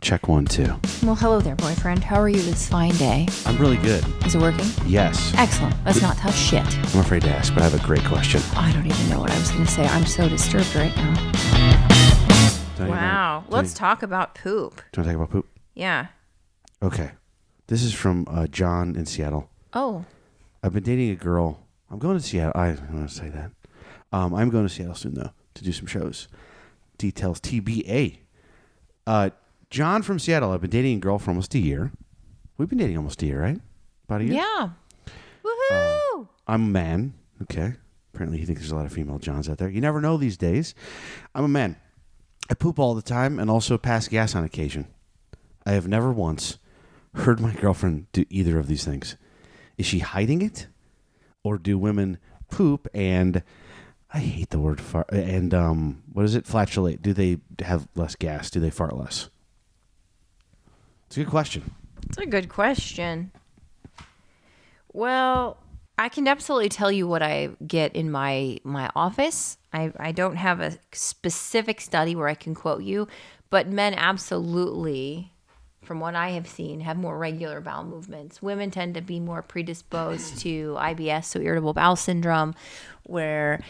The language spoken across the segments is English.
Check 1, 2. Well, hello there, boyfriend. How are you this fine day? I'm really good. Is it working? Yes. Excellent. Let's not touch shit. I'm afraid to ask, but I have a great question. I don't even know what I was going to say. I'm so disturbed right now. Wow. Let's talk about poop. Do you want to talk about poop? Yeah. Okay. This is from John in Seattle. Oh. I've been dating a girl. I'm going to Seattle. I don't want to say that. I'm going to Seattle soon, though, to do some shows. Details TBA. John from Seattle. I've been dating a girl for almost a year. We've been dating almost a year, right? About a year? Yeah. Woohoo! I'm a man. Okay. Apparently he thinks there's a lot of female Johns out there. You never know these days. I'm a man. I poop all the time and also pass gas on occasion. I have never once heard my girlfriend do either of these things. Is she hiding it? Or do women poop and... I hate the word fart. And what is it? Flatulate. Do they have less gas? Do they fart less? It's a good question. It's a good question. Well, I can absolutely tell you what I get in my office. I don't have a specific study where I can quote you, but men absolutely, from what I have seen, have more regular bowel movements. Women tend to be more predisposed to IBS, so irritable bowel syndrome, where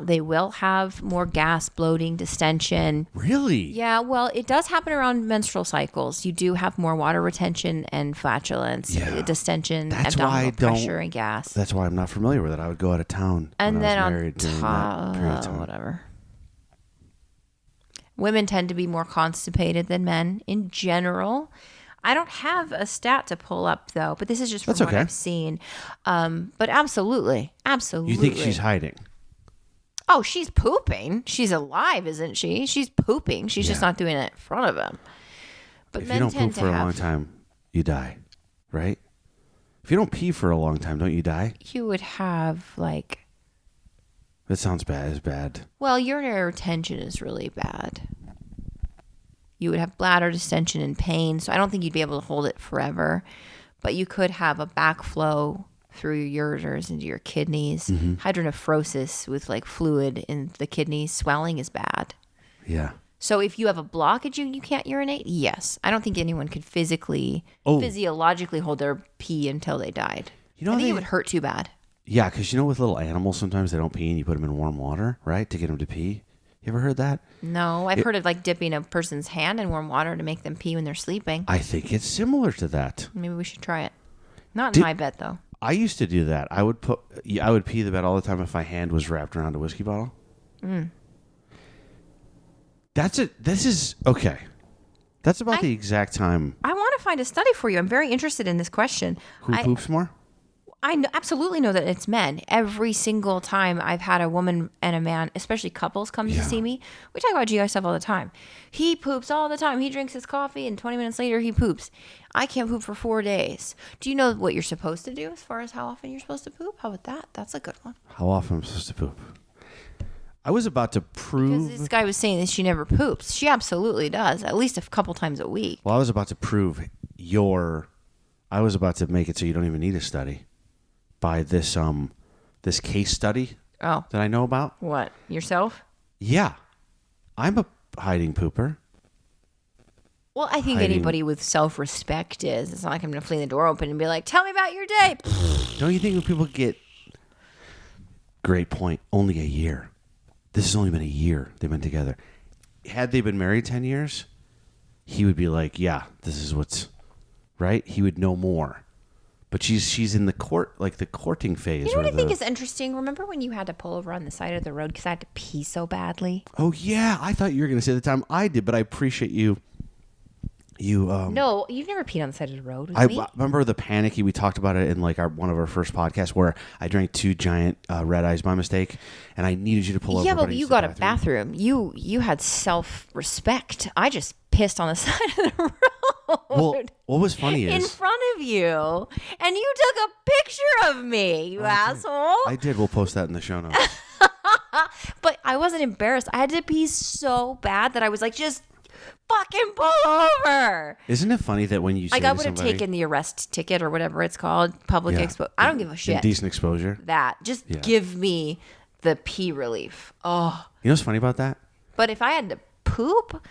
they will have more gas, bloating, distension. Really? Yeah, well, it does happen around menstrual cycles. You do have more water retention and flatulence, distension, abdominal pressure, and gas. That's why I'm not familiar with it. I would go out of town and then I was married during that period of time. Whatever. Women tend to be more constipated than men in general. I don't have a stat to pull up, though, but this is just from what I've seen. But absolutely. You think she's hiding? Oh, she's pooping. She's alive, isn't she? She's pooping. She's just not doing it in front of him. But if men you don't tend poop for a long time, you die, right? If you don't pee for a long time, don't you die? You would have, like... That sounds bad. It's bad. Well, urinary retention is really bad. You would have bladder distension and pain, so I don't think you'd be able to hold it forever. But you could have a backflow through your ureters into your kidneys. Mm-hmm. Hydronephrosis with like fluid in the kidneys. Swelling is bad. Yeah. So if you have a blockage, you can't urinate? Yes. I don't think anyone could physiologically hold their pee until they died. I think it would hurt too bad. Yeah, because with little animals, sometimes they don't pee and you put them in warm water, right, to get them to pee. You ever heard that? No, I've heard of like dipping a person's hand in warm water to make them pee when they're sleeping. I think it's similar to that. Maybe we should try it. Not in my bed, though. I used to do that. I would pee the bed all the time if my hand was wrapped around a whiskey bottle. Mm. That's it. This is okay. That's about the exact time. I want to find a study for you. I'm very interested in this question. Who poops more? I absolutely know that it's men. Every single time I've had a woman and a man, especially couples, come to see me, we talk about GI stuff all the time. He poops all the time. He drinks his coffee, and 20 minutes later, he poops. I can't poop for 4 days. Do you know what you're supposed to do as far as how often you're supposed to poop? How about that? That's a good one. How often am I supposed to poop? I was about to prove... Because this guy was saying that she never poops. She absolutely does, at least a couple times a week. Well, I was about to prove I was about to make it so you don't even need a study. By this case study that I know about. What? Yourself? Yeah. I'm a hiding pooper. Well, I think anybody with self-respect is. It's not like I'm going to fling the door open and be like, tell me about your day. Don't you think when people get... Great point. Only a year. This has only been a year they've been together. Had they been married 10 years, he would be like, yeah, this is what's... Right? He would know more. But she's in the courting phase. You know what I think is interesting? Remember when you had to pull over on the side of the road because I had to pee so badly? Oh, yeah. I thought you were going to say the time I did, but I appreciate you. No, you've never peed on the side of the road with me. I remember the panicky. We talked about it in like one of our first podcasts where I drank 2 giant red eyes by mistake, and I needed you to pull over. Yeah, but you got a bathroom. You had self-respect. I just pissed on the side of the road. Well, what was funny is... in front of you, and you took a picture of me, you asshole. I did. We'll post that in the show notes. But I wasn't embarrassed. I had to pee so bad that I was like, just fucking pull over. Isn't it funny that when you say I would have taken the arrest ticket or whatever it's called, public exposure. I don't give a shit. Indecent exposure. Just give me the pee relief. Oh. You know what's funny about that? But if I had to poop...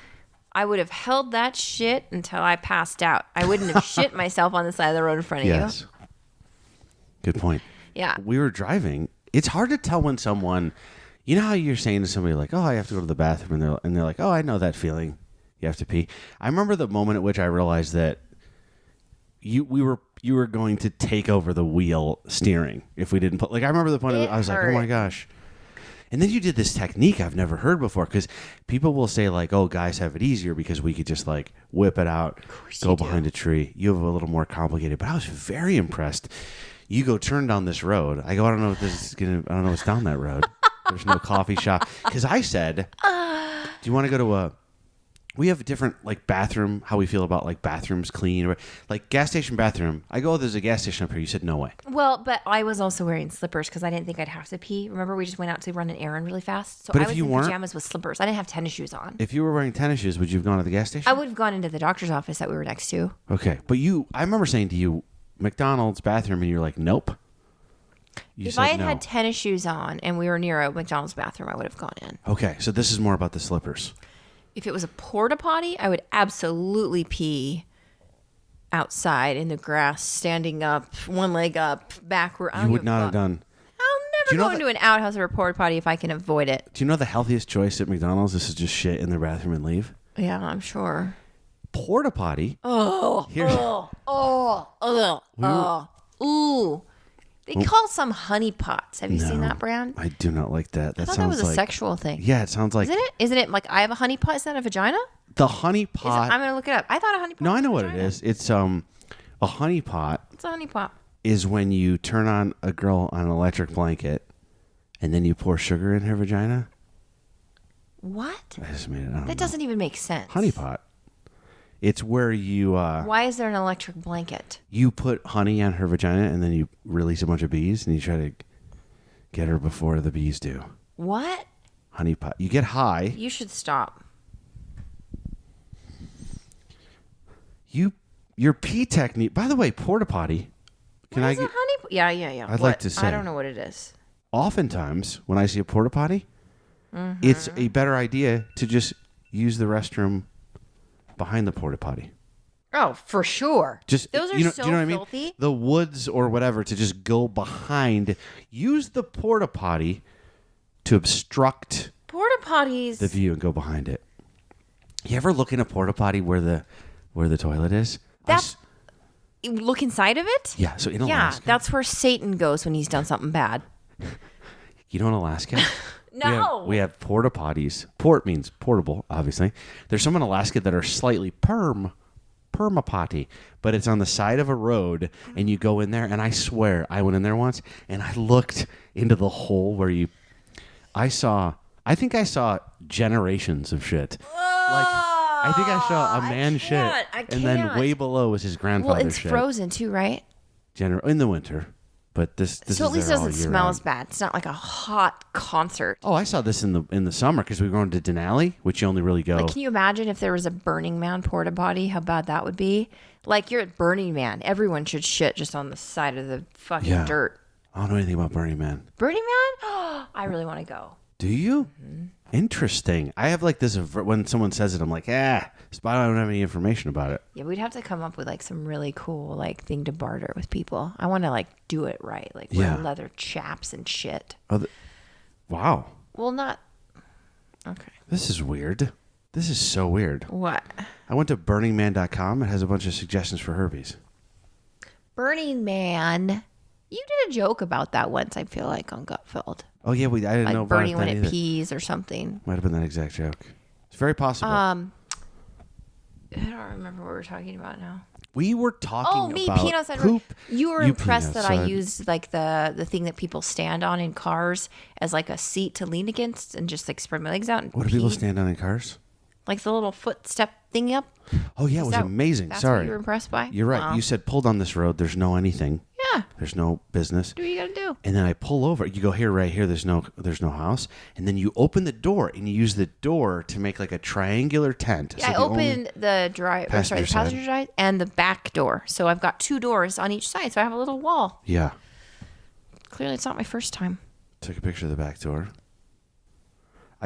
I would have held that shit until I passed out. I wouldn't have shit myself on the side of the road in front of Yes. Good point. Yeah. We were driving. It's hard to tell when someone, you know how you're saying to somebody like, oh, I have to go to the bathroom. And they're like, oh, I know that feeling. You have to pee. I remember the moment at which I realized that you were going to take over the wheel steering if we didn't put, like, I remember the point I was like, oh my gosh. And then you did this technique I've never heard before, because people will say like, oh, guys have it easier because we could just like whip it out, go behind a tree. You have a little more complicated, but I was very impressed. You go turn down this road. I go, I don't know if this is going to, I don't know what's down that road. There's no coffee shop. Because I said, do you want to go to we have a different like bathroom, how we feel about like bathrooms clean, or like gas station bathroom. I go, oh, there's a gas station up here. You said no way. Well, but I was also wearing slippers because I didn't think I'd have to pee. Remember, we just went out to run an errand really fast. So But I if was you in weren't- pajamas with slippers. I didn't have tennis shoes on. If you were wearing tennis shoes, would you have gone to the gas station? I would have gone into the doctor's office that we were next to. Okay. But I remember saying to you, McDonald's bathroom, and you're like, nope. You If said I had no. had tennis shoes on and we were near a McDonald's bathroom, I would have gone in. Okay. So this is more about the slippers. If it was a porta potty, I would absolutely pee outside in the grass, standing up, one leg up, backward. You would not have done. I'll Do you never know go into an outhouse or a porta potty if I can avoid it. Do you know the healthiest choice at McDonald's? This is just shit in their bathroom and leave. Yeah, I'm sure. Porta potty. Oh, Here's- ooh. They call some honey pots. Have you seen that brand? I do not like that. That I thought that sounds was a like sexual thing. Yeah, it sounds like Isn't it? Isn't it like I have a honey pot? Is that a vagina? the honey pot. I'm gonna look it up. I thought a honey pot. No, was I know a what it vagina. is. It's a honey pot It's a honey pot. is when you turn on a girl on an electric blanket, and then you pour sugar in her vagina. What? I just made it. I don't know. That doesn't even make sense. Honey pot. It's where you Why is there an electric blanket? you put honey on her vagina, and then you release a bunch of bees, and you try to get her before the bees do. What? Honey pot. You get high. You should stop. Your pee technique. By the way, porta potty. Can What I is a get? honey? Yeah. I'd What? like to say- I don't know what it is. Oftentimes, when I see a porta potty, it's a better idea to just use the restroom behind the porta potty. Oh, for sure. Just Those are you know, so do you know what I mean? filthy. The woods or whatever to just go behind. Use the porta potty to obstruct Porta potties. the view and go behind it. You ever look in a porta potty where the toilet is? That's look inside of it. Yeah. So in Yeah, Alaska, that's where Satan goes when he's done something bad. you know, in Alaska. No. We have porta potties. Port means portable, obviously. There's some in Alaska that are slightly perma-potty, but it's on the side of a road, and you go in there, and I swear, I went in there once, and I looked into the hole where I think I saw generations of shit. Like, I think I saw a man shit, and then way below was his Well, grandfather's it's shit. frozen too, right? In the winter. But this So at is least it there all doesn't year smell round. as bad. It's not like a hot concert. Oh, I saw this in the summer because we were going to Denali, which you only really go. Like, can you imagine if there was a Burning Man porta potty? How bad that would be. Like, you're at Burning Man. Everyone should shit just on the side of the fucking Yeah. dirt. I don't know anything about Burning Man. Burning Man? I really want to go. Do you? Interesting. I have like this when someone says it, I'm like, but I don't have any information about it. Yeah, we'd have to come up with like some really cool like thing to barter with people. I want to like do it right, like wear Yeah. leather chaps and shit. Oh, wow. Well, not okay. This is weird. This is so weird. What? I went to burningman.com. It has a bunch of suggestions for herpes. Burning Man. You did a joke about that once. I feel like on Gutfeld, Oh yeah, I didn't know like about burning that when it either. pees or something. Might have been that exact joke. It's very possible. I don't remember what we're talking about now. we were talking Oh, me, about peanuts and poop. You were You impressed peanuts, that I so used like the thing that people stand on in cars as like a seat to lean against and just like spread my legs out and What do people pee. stand on in cars? Like the little footstep thingy up. Oh yeah, it was amazing. That's Sorry. what you were impressed by? You're right. Wow. You said pulled on this road. There's no anything. Yeah. There's no business. Do what you gotta do. And then I pull over. You go here, right here. There's no house. And then you open the door and you use the door to make like a triangular tent. Yeah, I the only- opened the passenger side and the back door. So I've got two doors on each side. So I have a little wall. Yeah. Clearly, it's not my first time. Took a picture of the back door.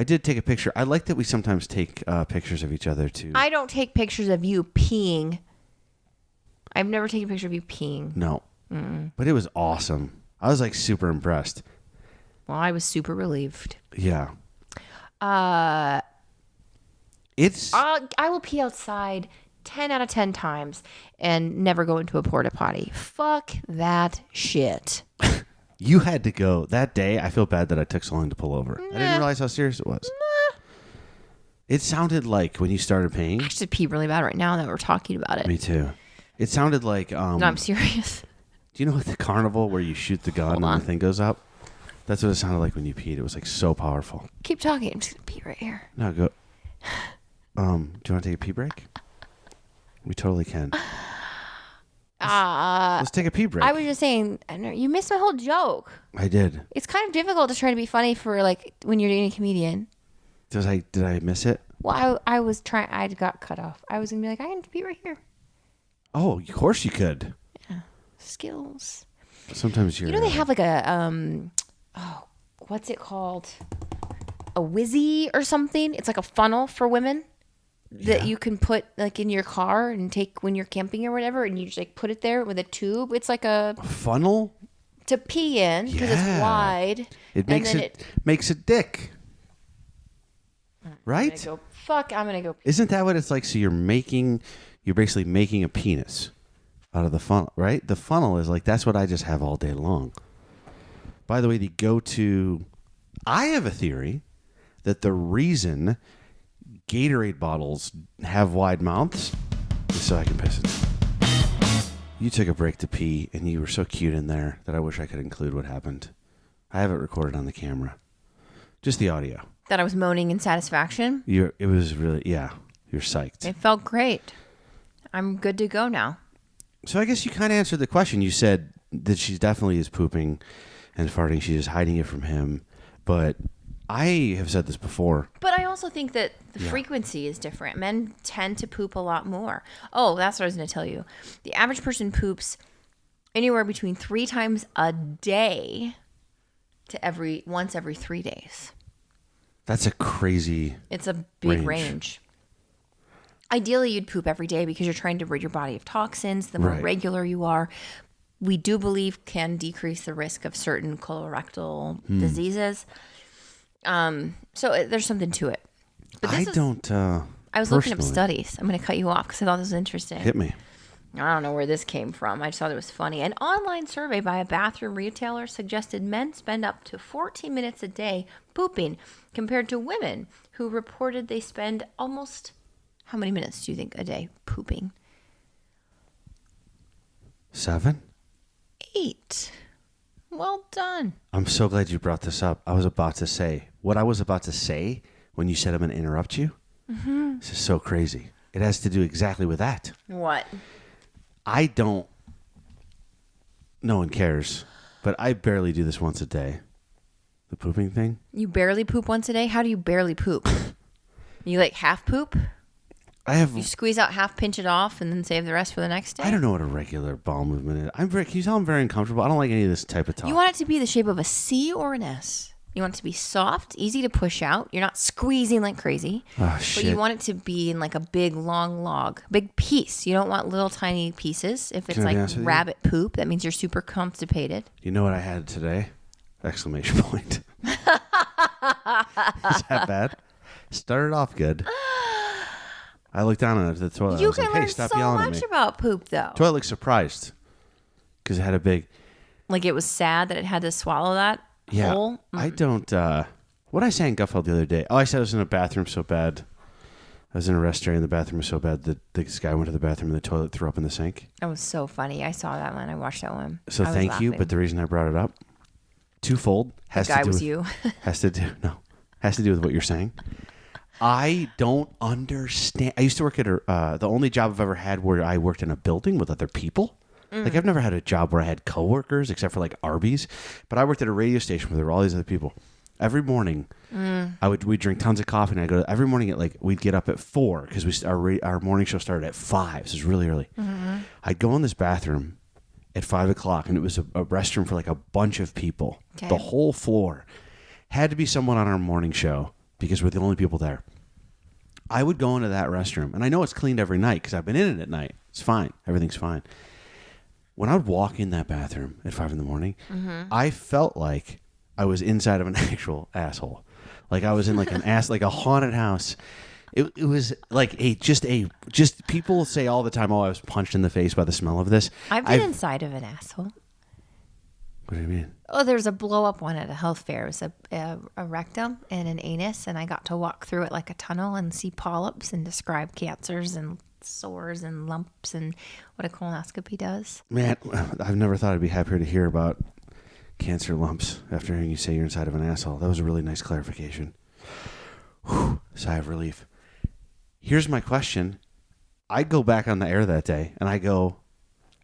I did take a picture. I like that we sometimes take pictures of each other too. I don't take pictures of you peeing. I've never taken a picture of you peeing. No. But it was awesome. I was like super impressed. Well, I was super relieved. Yeah. I will pee outside 10 out of 10 times and never go into a porta potty. Fuck that shit. You had to go that day. I feel bad that I took so long to pull over. I didn't realize how serious it was. It sounded like when you started peeing. I should pee really bad right now that we're talking about it. Me too. It sounded like. No, I'm serious. Do you know at the carnival where you shoot the gun and the thing goes up? That's what it sounded like when you peed. It was like so powerful. Keep talking. I'm just gonna pee right here. No, go. Do you want to take a pee break? We totally can. Let's take a pee break. I was just saying, you missed my whole joke. I did. It's kind of difficult to try to be funny for like when you're dating a comedian. Did I miss it? Well, I was trying. I got cut off. I was gonna be like, I can pee right here. Oh, of course you could. Yeah, skills. Sometimes you're. You know they have like a what's it called? A whizzy or something. It's like a funnel for women that you can put like in your car and take when you're camping or whatever, and you just like put it there with a tube. It's like a funnel to pee in because it's wide. It makes it dick. Right? I'm gonna go pee. Isn't that what it's like? So you're basically making a penis out of the funnel, right? The funnel is like, that's what I just have all day long. By the way, I have a theory that the reason Gatorade bottles have wide mouths is so I can piss it. You took a break to pee, and you were so cute in there that I wish I could include what happened. I have it recorded on the camera. Just the audio. That I was moaning in satisfaction. It was really, you're psyched. It felt great. I'm good to go now. So I guess you kind of answered the question. You said that she definitely is pooping and farting. She's just hiding it from him. But I have said this before. But I also think that the frequency is different. Men tend to poop a lot more. Oh, that's what I was going to tell you. The average person poops anywhere between 3 times a day to once every 3 days. That's a crazy It's a big range. Ideally, you'd poop every day because you're trying to rid your body of toxins. The more regular you are, we do believe can decrease the risk of certain colorectal diseases. So there's something to it. But I was looking up studies. I'm going to cut you off because I thought this was interesting. Hit me. I don't know where this came from. I just thought it was funny. An online survey by a bathroom retailer suggested men spend up to 14 minutes a day pooping compared to women who reported they spend almost... How many minutes do you think a day pooping? 7? 8. Well done. I'm so glad you brought this up. What I was about to say when you said I'm going to interrupt you. Mm-hmm. This is so crazy. It has to do exactly with that. What? No one cares, but I barely do this once a day. The pooping thing. You barely poop once a day? How do you barely poop? You like half poop? You squeeze out half, pinch it off, and then save the rest for the next day? I don't know what a regular bowel movement is. Can you tell I'm very uncomfortable? I don't like any of this type of talk. You want it to be the shape of a C or an S. You want it to be soft, easy to push out. You're not squeezing like crazy. Oh, shit. But you want it to be in like a big, long log. Big piece. You don't want little tiny pieces. If it's like rabbit poop, that means you're super constipated. You know what I had today? Exclamation point. Is that bad? Started off good. I looked down at the toilet. You can learn so much about poop, though. Toilet looked surprised because it had a big... Like it was sad that it had to swallow that hole? I don't... what did I say in Gutfeld the other day? Oh, I said I was in a bathroom so bad. I was in a restaurant and the bathroom was so bad that this guy went to the bathroom and the toilet threw up in the sink. That was so funny. I saw that one. I watched that one. So thank you, but the reason I brought it up, twofold. Has to do with what you're saying. I don't understand. I used to work at the only job I've ever had where I worked in a building with other people. Like I've never had a job where I had coworkers except for like Arby's, but I worked at a radio station where there were all these other people. Every morning, we'd drink tons of coffee, and I'd go every morning we'd get up at 4 because our morning show started at 5, so it was really early. Mm-hmm. I'd go in this bathroom at 5 o'clock, and it was a restroom for like a bunch of people. Okay. The whole floor had to be someone on our morning show because we're the only people there. I would go into that restroom, and I know it's cleaned every night because I've been in it at night. It's fine. Everything's fine. When I would walk in that bathroom at 5 a.m, I felt like I was inside of an actual asshole. Like I was in like an like a haunted house. It was like just people say all the time, oh, I was punched in the face by the smell of this. I've been inside of an asshole. What do you mean? Oh, there's a blow up one at a health fair. It was a rectum and an anus, and I got to walk through it like a tunnel and see polyps and describe cancers and sores and lumps and what a colonoscopy does. Man, I've never thought I'd be happier to hear about cancer lumps after hearing you say you're inside of an asshole. That was a really nice clarification. Whew, sigh of relief. Here's my question. I go back on the air that day and I go,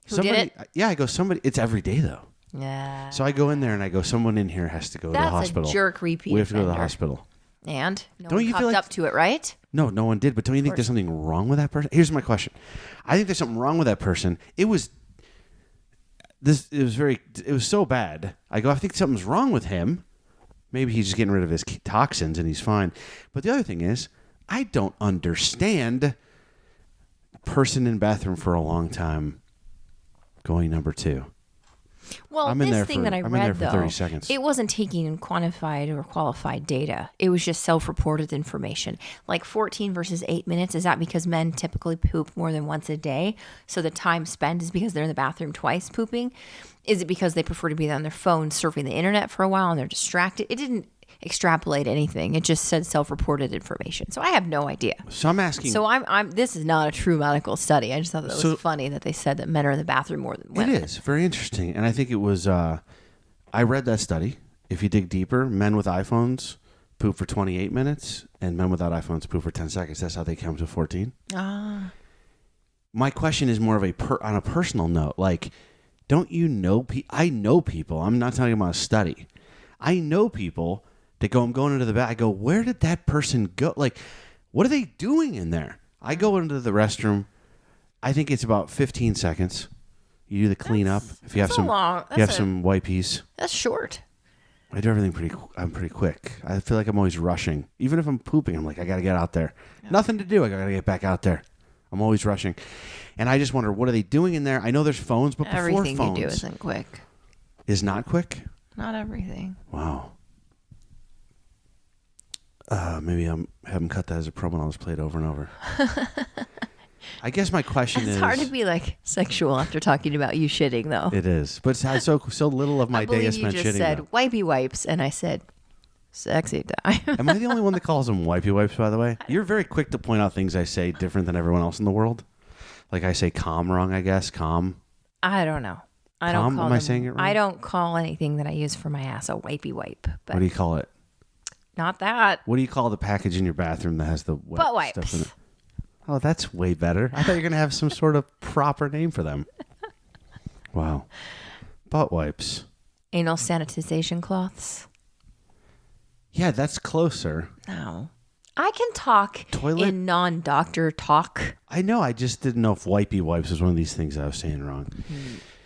Who did it? Yeah, I go, somebody, it's every day though. Yeah. So I go in there and I go, someone in here has to go to the hospital. That's a jerk repeat We have to go to the offender. hospital. And no Don't one you popped feel like- up to it, right? No one did. But don't you think there's something wrong with that person? Here's my question. I think there's something wrong with that person. It was so bad. I go, I think something's wrong with him. Maybe he's just getting rid of his toxins and he's fine. But the other thing is, I don't understand person in bathroom for a long time going number 2. Well, I'm in this there thing for- that I I'm in read, there for though, 30 seconds. it wasn't taking quantified or qualified data. It was just self-reported information. Like 14 versus 8 minutes, is that because men typically poop more than once a day? So the time spent is because they're in the bathroom twice pooping? Is it because they prefer to be on their phone surfing the internet for a while and they're distracted? It didn't extrapolate anything. It just said self-reported information. So I have no idea. So I'm asking. So I'm. This is not a true medical study. I just thought that was funny that they said that men are in the bathroom more than women. It is very interesting, and I think it was. I read that study. If you dig deeper, men with iPhones poop for 28 minutes, and men without iPhones poop for 10 seconds. That's how they come to 14. Ah. My question is more of on a personal note. Like, don't you know? I know people. I'm not talking about a study. I know people that go. I'm going into the bath. I go, where did that person go? Like, what are they doing in there? I go into the restroom. I think it's about 15 seconds. You do the cleanup. If you have some, some wipies. That's short. I do everything I'm pretty quick. I feel like I'm always rushing. Even if I'm pooping, I'm like, I got to get out there. Yeah. Nothing to do. I got to get back out there. I'm always rushing. And I just wonder, what are they doing in there? I know there's phones, but everything before phones. You do isn't quick. Is not quick? Not everything. Wow. Maybe I'm have them cut that as a promo and I'll just play it over and over. I guess my question is... It's hard to be like sexual after talking about you shitting, though. It is. But it's so little of my day is spent shitting. You just said wipey wipes, and I said sexy time. Am I the only one that calls them wipey wipes, by the way? You're very quick to point out things I say different than everyone else in the world. Like I say calm wrong, I guess. Calm. I don't know. Am I saying it wrong? I don't call anything that I use for my ass a wipey wipe. But what do you call it? Not that. What do you call the package in your bathroom that has the wet butt wipes stuff in it? Oh, that's way better. I thought you were going to have some sort of proper name for them. Wow. Butt wipes. Anal sanitization cloths. Yeah, that's closer. No. I can talk Toilet? in non-doctor talk. I know. I just didn't know if wipey wipes was one of these things I was saying wrong.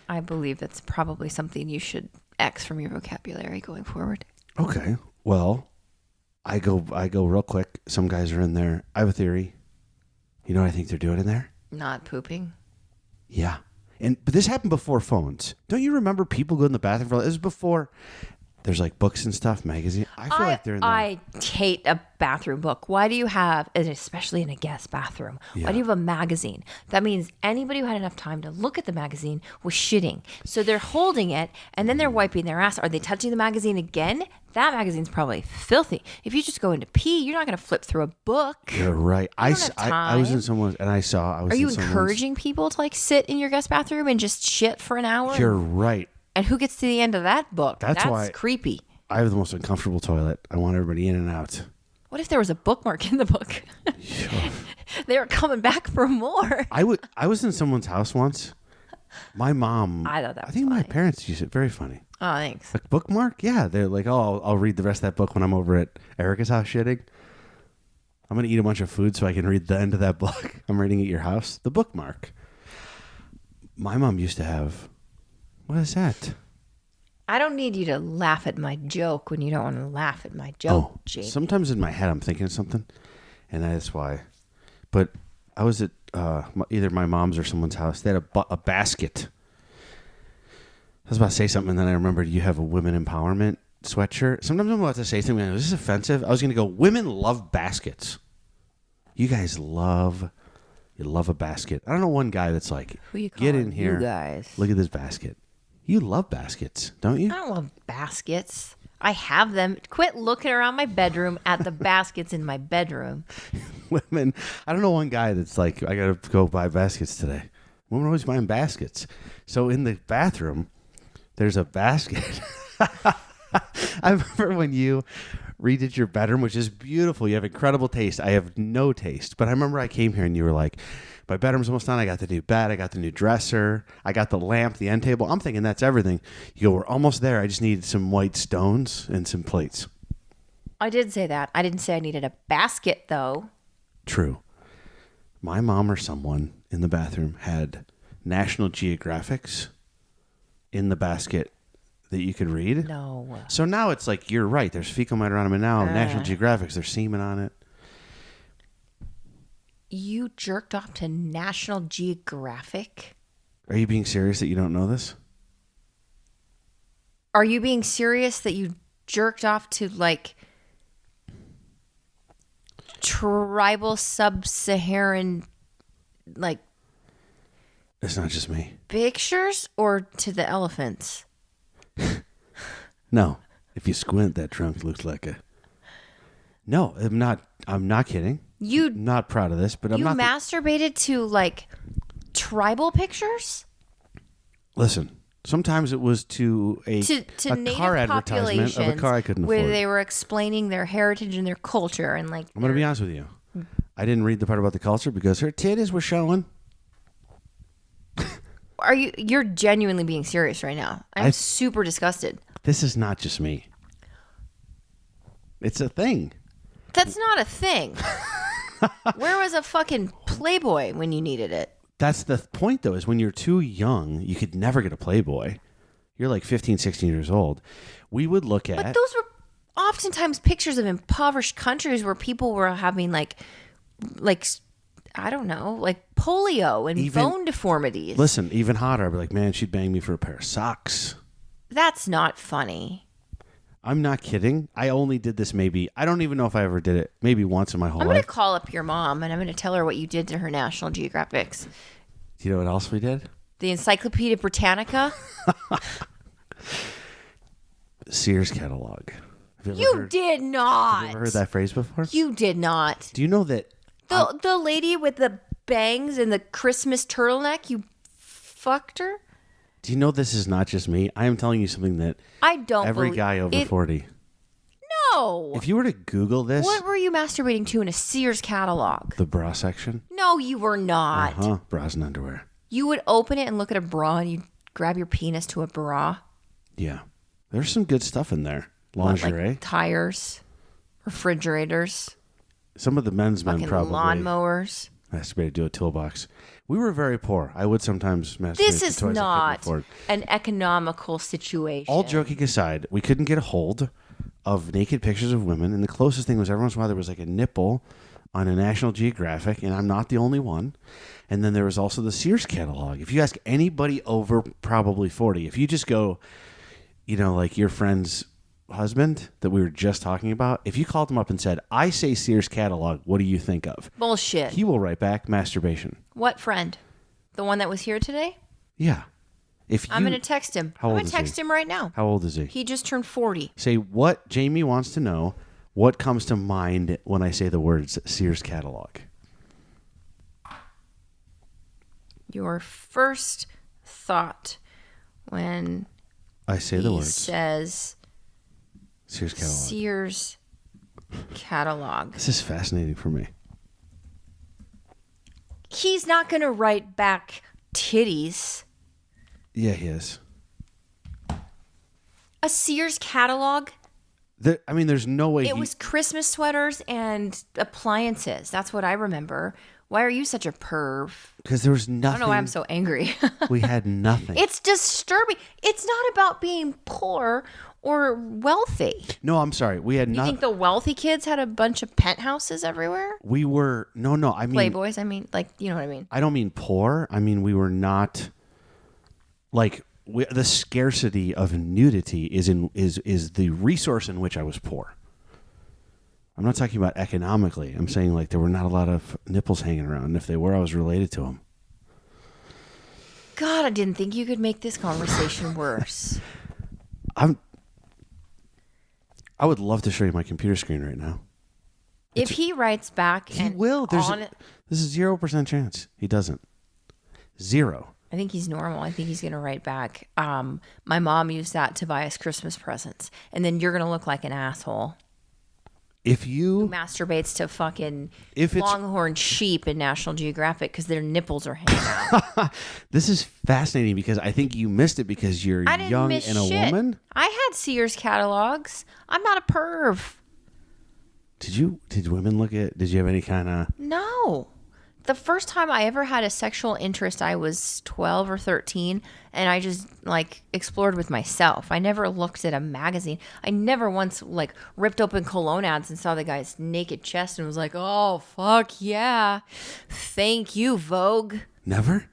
I believe that's probably something you should X from your vocabulary going forward. Okay. Well, I go real quick. Some guys are in there. I have a theory. You know what I think they're doing in there? Not pooping. Yeah. But this happened before phones. Don't you remember people go in the bathroom for... This was before... There's like books and stuff, magazine. I feel like they're in there. I hate a bathroom book. Why do you have, and especially in a guest bathroom, why do you have a magazine? That means anybody who had enough time to look at the magazine was shitting. So they're holding it and then they're wiping their ass. Are they touching the magazine again? That magazine's probably filthy. If you just go in to pee, you're not going to flip through a book. You're right. I was in someone's, and I saw. Are you encouraging people to like sit in your guest bathroom and just shit for an hour? You're right. And who gets to the end of that book? That's why creepy. I have the most uncomfortable toilet. I want everybody in and out. What if there was a bookmark in the book? They were coming back for more. I was in someone's house once. My mom. I thought that was I think funny. my parents used it. Very funny. Oh, thanks. Like bookmark? Yeah. They're like, oh, I'll read the rest of that book when I'm over at Erika's house shitting. I'm going to eat a bunch of food so I can read the end of that book I'm reading at your house. The bookmark. My mom used to have... What is that? I don't need you to laugh at my joke when you don't want to laugh at my joke, Jamie. Sometimes in my head I'm thinking of something, and that's why. But I was at either my mom's or someone's house. They had a basket. I was about to say something, and then I remembered you have a women empowerment sweatshirt. Sometimes I'm about to say something, and is this offensive? I was going to go, women love baskets. You guys love a basket. I don't know one guy that's like, Who you get calling in here. you guys? Look at this basket. You love baskets, don't you? I don't love baskets. I have them. Quit looking around my bedroom at the baskets in my bedroom. Women, I don't know one guy that's like, I got to go buy baskets today. Women are always buying baskets. So in the bathroom, there's a basket. I remember when you redid your bedroom, which is beautiful. You have incredible taste. I have no taste. But I remember I came here and you were like, my bedroom's almost done. I got the new bed. I got the new dresser. I got the lamp, the end table. I'm thinking that's everything. You go, we're almost there. I just need some white stones and some plates. I did say that. I didn't say I needed a basket, though. True. My mom or someone in the bathroom had National Geographics in the basket that you could read. No. So now it's like, you're right. There's fecal matter on them. And now National Geographics, there's semen on it. You jerked off to National Geographic? Are you being serious that you don't know this? Are you being serious that you jerked off to, like, tribal sub-Saharan, like, It's not just me. pictures, or to the elephants? No. If you squint, that trunk looks like a... No, I'm not kidding. I'm not proud of this, but I'm You not... masturbated to, like, tribal pictures? Listen, sometimes it was to a native car advertisement of a car I couldn't where afford. they were explaining their heritage and their culture and, like, I'm going to be honest with you. I didn't read the part about the culture because her titties were showing. You're genuinely being serious right now. I'm super disgusted. This is not just me. It's a thing. That's not a thing. Where was a fucking Playboy when you needed it? That's the point, though, is when you're too young, you could never get a Playboy. You're like 15, 16 years old. We would look at... But those were oftentimes pictures of impoverished countries where people were having, like I don't know, like polio and bone deformities. Listen, even hotter, I'd be like, man, she'd bang me for a pair of socks. That's not funny. I'm not kidding. I only did this I don't even know if I ever did it, maybe once in my whole I'm going life. to call up your mom and I'm going to tell her what you did to her National Geographics. Do you know what else we did? The Encyclopedia Britannica. Sears Catalog. You did not. Have you ever heard that phrase before? You did not. Do you know that... The lady with the bangs and the Christmas turtleneck, you fucked her? Do you know this is not just me? I am telling you something that I don't every guy over 40. No. If you were to Google this... What were you masturbating to in a Sears catalog? The bra section? No, you were not. Uh-huh. Bras and underwear. You would open it and look at a bra and you'd grab your penis to a bra. Yeah. There's some good stuff in there. Lingerie. Like tires, refrigerators, Some of the men's men fucking probably lawnmowers. masturbated to a toolbox. We were very poor. I would sometimes masturbate This to is toys I couldn't not afford. an economical situation. All joking aside, we couldn't get a hold of naked pictures of women, and the closest thing was every once in a while there was like a nipple on a National Geographic, and I'm not the only one. And then there was also the Sears catalog. If you ask anybody over probably 40, if you just go, like your friend's husband that we were just talking about, if you called him up and said, I say Sears catalog, what do you think of? Bullshit. He will write back masturbation. What friend? The one that was here today? Yeah. I'm going to text him. How I'm old going is to text he? him right now. How old is he? He just turned 40. Say what Jamie wants to know. What comes to mind when I say the words Sears catalog? Your first thought when I say the he words says Sears catalog. Sears catalog. This is fascinating for me. He's not going to write back titties. Yeah, he is. A Sears catalog? There's no way It was Christmas sweaters and appliances. That's what I remember. Why are you such a perv? Because there was I nothing. don't know why I'm so angry. We had nothing. It's disturbing. It's not about being poor or wealthy. No, I'm sorry. We had You not. think the wealthy kids had a bunch of penthouses everywhere? We were no. I mean, Playboys. I mean, like, you know what I mean? I don't mean poor. I mean we were not like the scarcity of nudity is the resource in which I was poor. I'm not talking about economically. I'm saying like there were not a lot of nipples hanging around. And if they were, I was related to them. God, I didn't think you could make this conversation worse. I would love to show you my computer screen right now. If he writes back, He and will. There's on it, this is 0% chance he doesn't. 0. I think he's normal. I think he's going to write back. My mom used that to buy us Christmas presents, and then you're going to look like an asshole. If you Masturbates to fucking If it's- longhorn sheep in National Geographic because their nipples are hanging out. this is fascinating because I think you missed it because you're I didn't young miss and a shit. woman. I had Sears catalogs. I'm not a perv. Did women look at? Did you have any kind of? No. The first time I ever had a sexual interest, I was 12 or 13, and I just like explored with myself. I never looked at a magazine. I never once like ripped open cologne ads and saw the guy's naked chest and was like, "Oh, fuck yeah. Thank you, Vogue." Never.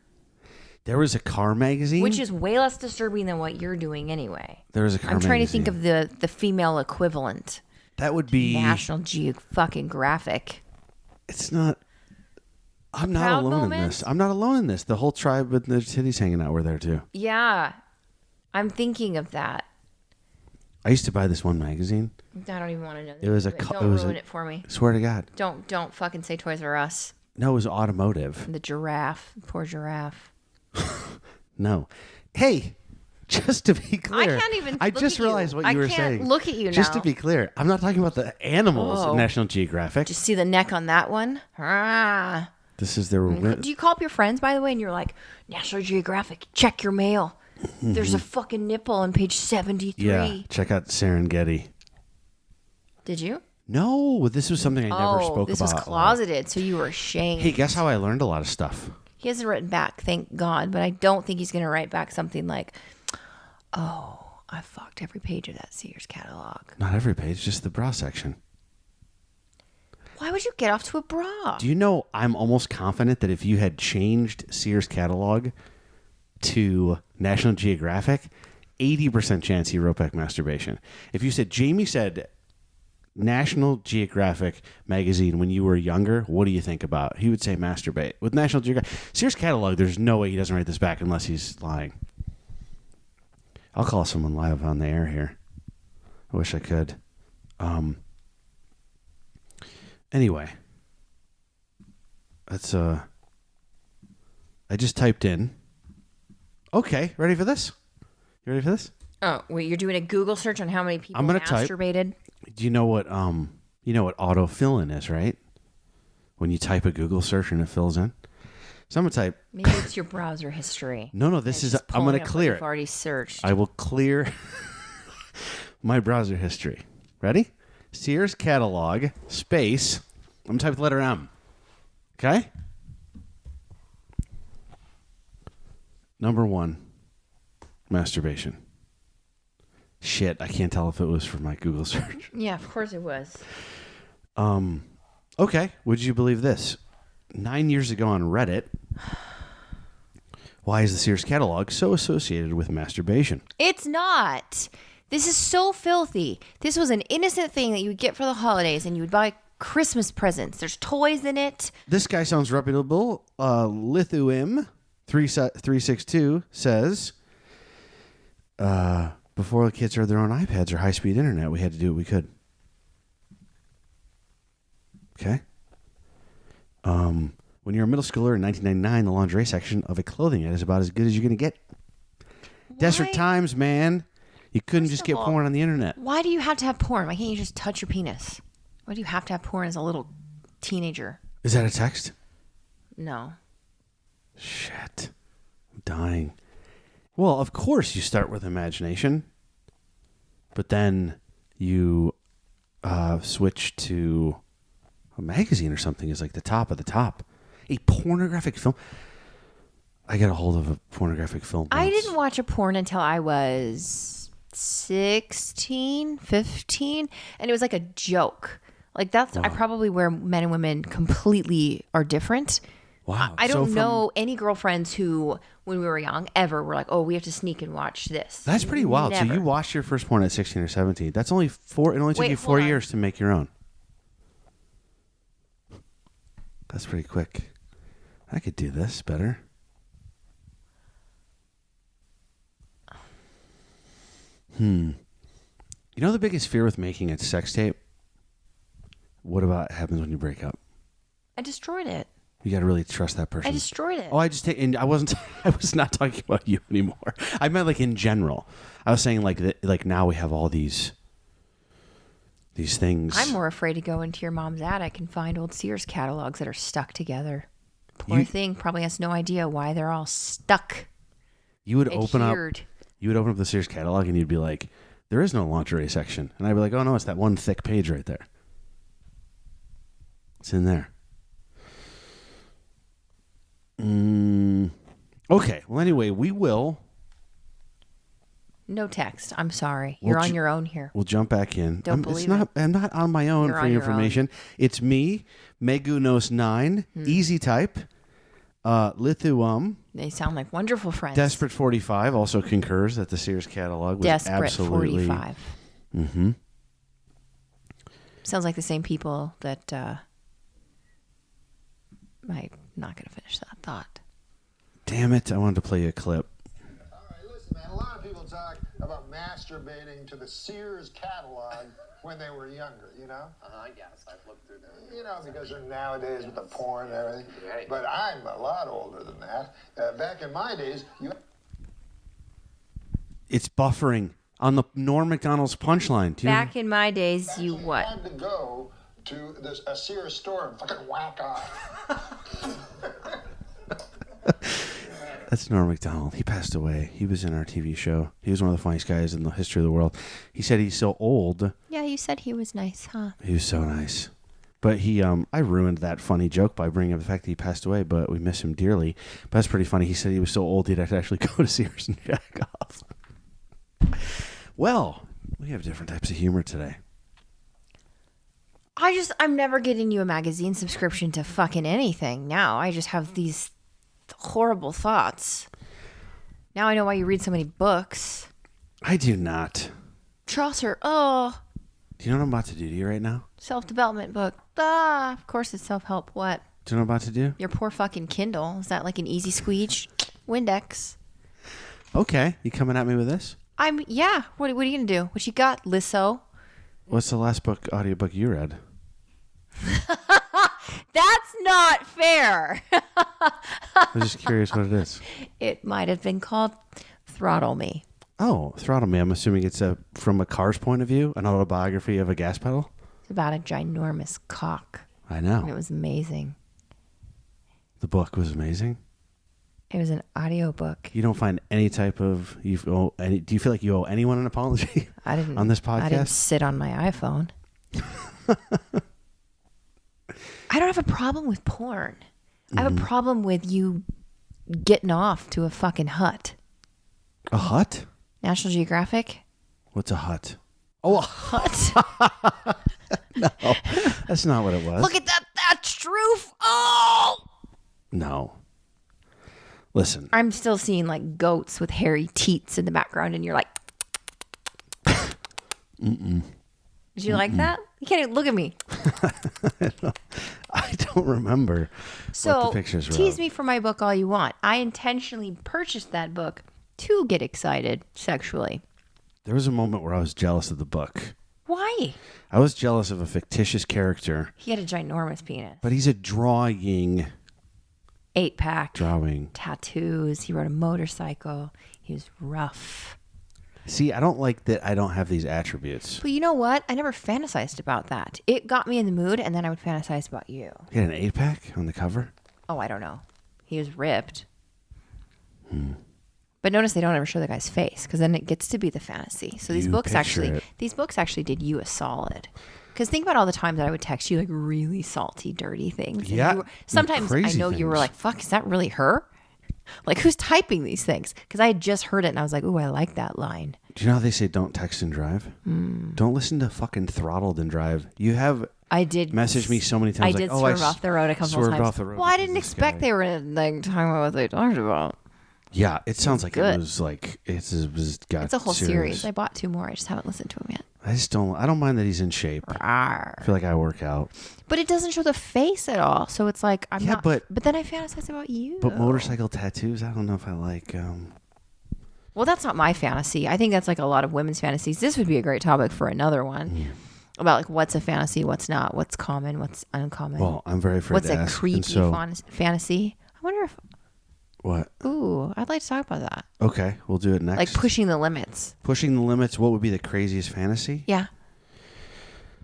There was a car magazine. Which is way less disturbing than what you're doing anyway. There was a car I'm trying magazine. to think of the female equivalent. That would be. National Geographic. It's not. I'm not Proud alone in moment? this. I'm not alone in this. The whole tribe with their titties hanging out were there too. Yeah. I'm thinking of that. I used to buy this one magazine. I don't even want to know. It was a. Don't ruin it for me. Swear to God. Don't fucking say Toys R Us. No, it was automotive. The giraffe. Poor giraffe. No. Hey, just to be clear. I can't even I look just at you. realized what I you were can't saying. look at you Just now. to be clear, I'm not talking about the animals Oh. in National Geographic. Just see the neck on that one? Ah. This is there were. Do you call up your friends, by the way, and you're like, National Geographic, check your mail. There's a fucking nipple on page 73. Yeah, check out Serengeti. Did you? No, this was something I never spoke this about. was closeted, so you were ashamed. Hey, guess how I learned a lot of stuff? He hasn't written back, thank God, but I don't think he's going to write back something like, "Oh, I fucked every page of that Sears catalog." Not every page, just the bra section. Why would you get off to a bra? Do you know I'm almost confident that if you had changed Sears Catalog to National Geographic, 80% chance he wrote back masturbation. If you said, Jamie said National Geographic magazine when you were younger, what do you think about? He would say masturbate. With National Geographic, Sears Catalog, there's no way he doesn't write this back unless he's lying. I'll call someone live on the air here. I wish I could. Anyway, that's I just typed in. Okay, ready for this? You ready for this? Oh, wait, you're doing a Google search on how many people I'm gonna type. masturbated? Do you know what autofill-in is, right? When you type a Google search and it fills in. So I'm gonna type. Maybe it's your browser history. No, this is. Just I'm pulling gonna up what clear you've it. already searched. I will clear my browser history. Ready? Sears Catalog space. I'm gonna type the letter M. Okay. Number 1, masturbation. Shit, I can't tell if it was for my Google search. Yeah, of course it was. Okay, would you believe this? 9 years ago on Reddit, why is the Sears Catalog so associated with masturbation? It's not. This is so filthy. This was an innocent thing that you would get for the holidays, and you would buy Christmas presents. There's toys in it. This guy sounds reputable. Lithuim362 says, before the kids had their own iPads or high-speed internet, we had to do what we could. Okay. When you're a middle schooler in 1999, the lingerie section of a clothing ad is about as good as you're going to get. Desperate times, man. You couldn't just of get all- porn on the internet. Why do you have to have porn? Why can't you just touch your penis? Why do you have to have porn as a little teenager? Is that a text? No. Shit. I'm dying. Well, of course you start with imagination, but then you switch to a magazine or something is like the top of the top. A pornographic film. I got a hold of a pornographic film. I once. didn't watch a porn until I was 16, 15, and it was like a joke. Like that's probably where men and women completely are different. Wow. I don't know any girlfriends who, when we were young, ever were like, oh, we have to sneak and watch this. That's pretty wild. Never. So you watched your first porn at 16 or 17. That's only 4. It only took Wait, you hold 4 on. years to make your own. That's pretty quick. I could do this better. You know the biggest fear with making a sex tape? What about happens when you break up? I destroyed it. You got to really trust that person. I destroyed it. Oh, and I wasn't. I was not talking about you anymore. I meant like in general. I was saying like now we have all these things. I'm more afraid to go into your mom's attic and find old Sears catalogs that are stuck together. Poor thing probably has no idea why they're all stuck. You would open up. Adhered. You would open up the Sears catalog and you'd be like, "There is no lingerie section," and I'd be like, "Oh no, it's that one thick page right there. It's in there." Okay. Well, anyway, we will. No text. I'm sorry. You're on your own here. We'll jump back in. Don't believe it. I'm not on my own You're for on your information. It's me, Megunos9, Easy Type, Lithuum, They sound like wonderful friends. Desperate 45 also concurs that the Sears catalog was Desperate absolutely 45. Mm-hmm. Sounds like the same people that I'm not going to finish that thought. Damn it! I wanted to play you a clip. All right, listen, man. A lot of people talk about masturbating to the Sears catalog when they were younger, you know? I guess. I've looked through there. You know, because they're nowadays with the porn and everything. Right. But I'm a lot older than that. Back in my days, It's buffering on the Norm Macdonald's punchline. Back in my days, you actually what? had to go to a Sears store and fucking whack off. That's Norm Macdonald. He passed away. He was in our TV show. He was one of the funniest guys in the history of the world. He said he's so old. Yeah, you said he was nice, huh? He was so nice. But I ruined that funny joke by bringing up the fact that he passed away, but we miss him dearly. But that's pretty funny. He said he was so old he'd have to actually go to Sears and jack off. Well, we have different types of humor today. I'm never getting you a magazine subscription to fucking anything now. I just have these horrible thoughts. Now I know why you read so many books. I do not. Chaucer, Do you know what I'm about to do to you right now? self-development book. Of course it's self-help. What? Do you know what I'm about to do? Your poor fucking Kindle. Is that like an easy squeege? Windex. Okay. You coming at me with this? Yeah. What are you going to do? What you got, Lisso? What's the last audiobook you read? That's not fair. I'm just curious what it is. It might have been called Throttle Me. Oh, Throttle Me. I'm assuming it's from a car's point of view, an autobiography of a gas pedal. It's about a ginormous cock. I And know. it was amazing. The book was amazing. It was an audiobook. You don't find any type of do you feel like you owe anyone an apology? I didn't on this podcast. I didn't sit on my iPhone. I don't have a problem with porn. I have a problem with you getting off to a fucking hut. A hut? National Geographic? What's a hut? Oh, a Hut. no, that's not what it was. Look at that thatched roof. Oh! No. Listen. I'm still seeing like goats with hairy teats in the background, and you're like, Did you like that? You can't even look at me. I don't remember what the pictures were. Tease me for my book all you want. I intentionally purchased that book to get excited sexually. There was a moment where I was jealous of the book. Why? I was jealous of a fictitious character, He had a ginormous penis. but he's a drawing. 8-pack. Drawing. Tattoos. He rode a motorcycle. He was rough. See, I don't like that I don't have these attributes. But you know what? I never fantasized about that. It got me in the mood, and then I would fantasize about you. He had an 8-pack on the cover. Oh, I don't know. He was ripped. But notice they don't ever show the guy's face because then it gets to be the fantasy. So these You books picture it. these books actually did you a solid. Because think about all the times that I would text you like really salty, dirty things. And Yeah, you sometimes I crazy know you were things. like, "Fuck, is that really her?" Like, who's typing these things? Because I had just heard it and I was like, "Ooh, I like that line." Do you know how they say don't text and drive? Don't listen to fucking Throttled and Drive. You have I did messaged me so many times. I like, did oh, swerve off the road a couple of swerved times. off the road Well, I because didn't this expect guy. they were like talking about what they talked about. Yeah, it sounds like good. it was like it was got. It's a whole serious. series. I bought 2 more. I just haven't listened to them yet. I don't mind that he's in shape. I feel like I work out. But it doesn't show the face at all. So it's like I'm Yeah, not. but then I fantasize about you. But motorcycle tattoos, I don't know if I like. Well, that's not my fantasy. I think that's like a lot of women's fantasies. This would be a great topic for another one about like what's a fantasy, what's not, what's common, what's uncommon. Well, I'm very afraid what's to a ask. creepy And so, fantasy? I wonder if. what? Ooh, I'd like to talk about that. Okay, we'll do it next. Like pushing the limits. Pushing the limits. What would be the craziest fantasy? Yeah.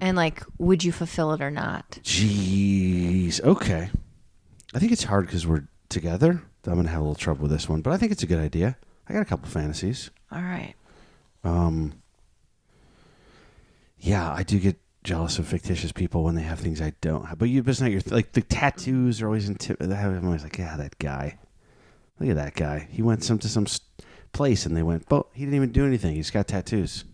And like, would you fulfill it or not? Jeez. Okay. I think it's hard because we're together. I'm gonna have a little trouble with this one, but I think it's a good idea. I got a couple fantasies. All right. Yeah, I do get jealous of fictitious people when they have things I don't have. But it's not your like the tattoos are always I'm always like, yeah, that guy. Look at that guy. He went to some place and they went, but he didn't even do anything. He's got tattoos.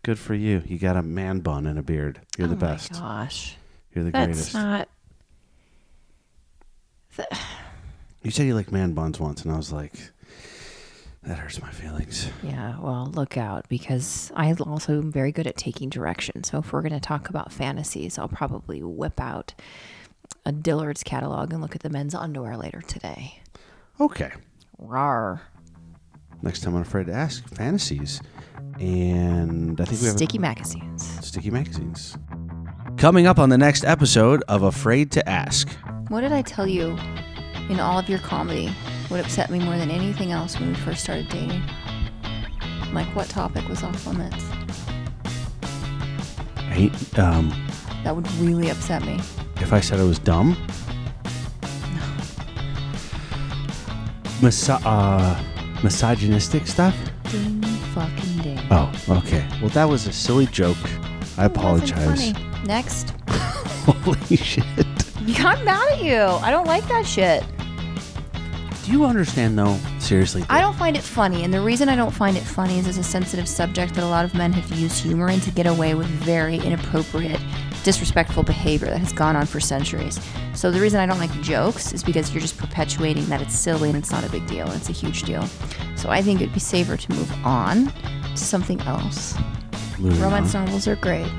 Good for you. You got a man bun and a beard. You're the best. Oh my gosh. You're the That's greatest. not. You said you liked man buns once, and I was like, that hurts my feelings. Yeah, well, look out because I also am very good at taking direction. So if we're going to talk about fantasies, I'll probably whip out a Dillard's catalog and look at the men's underwear later today. Okay. Rawr. Next time I'm afraid to ask fantasies. And I think we have Sticky magazines. sticky magazines. Coming up on the next episode of Afraid to Ask. What did I tell you in all of your comedy would upset me more than anything else when we first started dating? Like, what topic was off limits? That would really upset me. If I said I was dumb? Misogynistic stuff? Ding fucking ding. Oh, okay. Well, that was a silly joke. I apologize. Funny. Next. Holy shit. I'm mad at you. I don't like that shit. Do you understand, though? Seriously. I don't find it funny, and the reason I don't find it funny is it's a sensitive subject that a lot of men have used humor in to get away with very inappropriate, disrespectful behavior that has gone on for centuries. So the reason I don't like jokes is because you're just perpetuating that it's silly and it's not a big deal, and it's a huge deal. So I think it'd be safer to move on to something else. Moving Romance on. novels are great.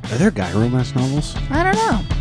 Are there guy romance novels? I don't know.